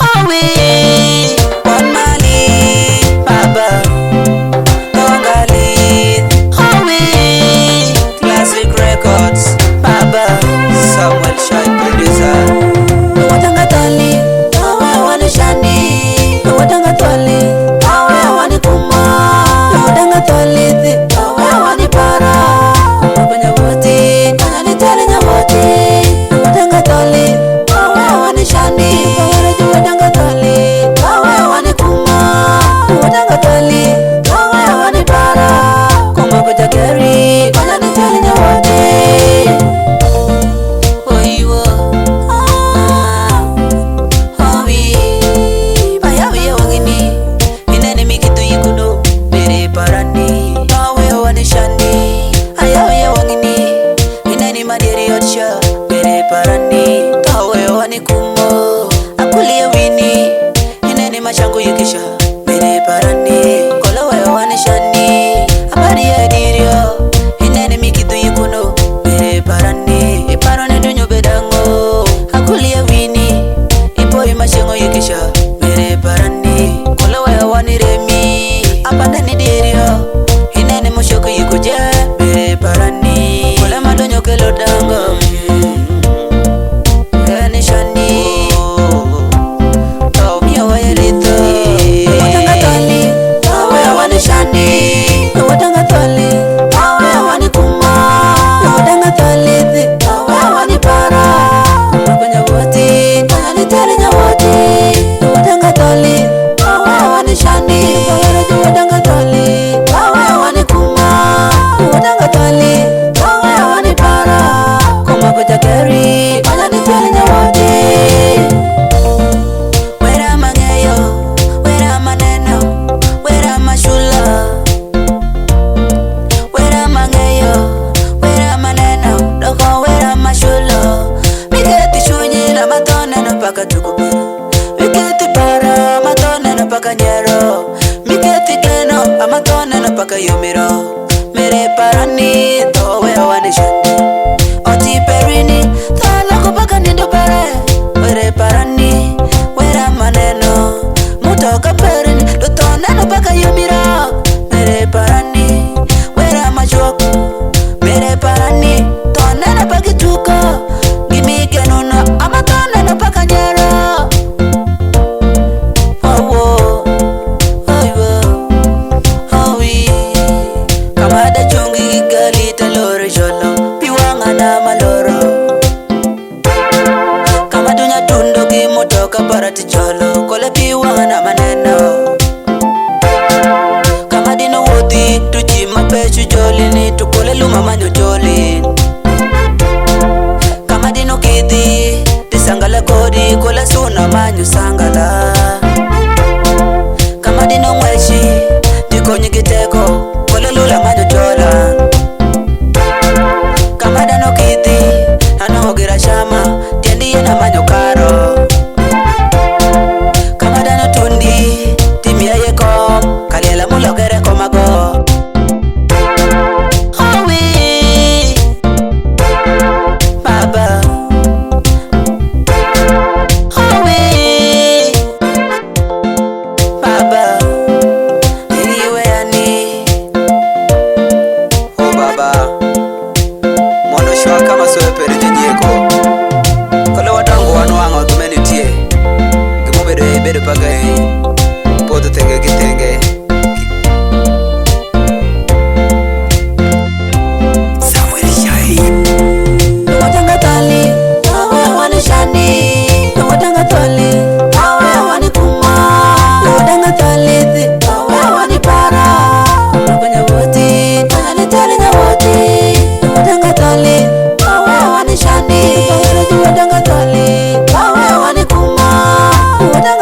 Howie, Born Marley, Baba, Tonga lith. Howie, Classic Records, Baba, Samuel Shai producer. Watanga tali, awe wani shani. Watanga tali, awe wani kuma. Watanga tali, awe wani para. Kwenye wote, kwenye nitali nya wote. Watanga tali, awe wani shani. Watanga tali, awe wani kuma. Watanga tali, awe wani para. Kuma kuja keri, kwenye nitali nya wote. Machangu yikisha mere parani kola wewe wanishani abari ya dirio inene mikitu yikuno mere parani iparone dunyo bedango akulia wini ipo machangu yikisha mere parani kola wewe waniremi apanda ni dirio inene mushoko yikuje mere parani kola madonyo kelo dango Paka yomiro mere parani to we wanishani oti perini tala ko paka nindo pare mere parani wera maneno mutoka perini do toneno paka yomiro mere parani wera machoku mere parani toneno paka tuko gimi kenuna ama toneno paka nyero Parati cholo kole piwa na maneno kama dino woti tuchima pechu joli ni tukole luma manyo joli kama dino kidi disangala kodi kole suna manyo sangala kama dino mweshi dikonyi kiteko kole lula manyo jola kama dino kidi anogira shama tiendi yena manyo karo kama soe pere jejeko kole watango wanu wango kumenitie kimubere bere pagai podo tenge kitenge Samuel Shai watanga tali awe wanishani watanga tali awe wanikuma watanga tali awe wanipara kwenye wote kwenye tali na wote watanga tali shani, watanga tali, awe wanikuma, watanga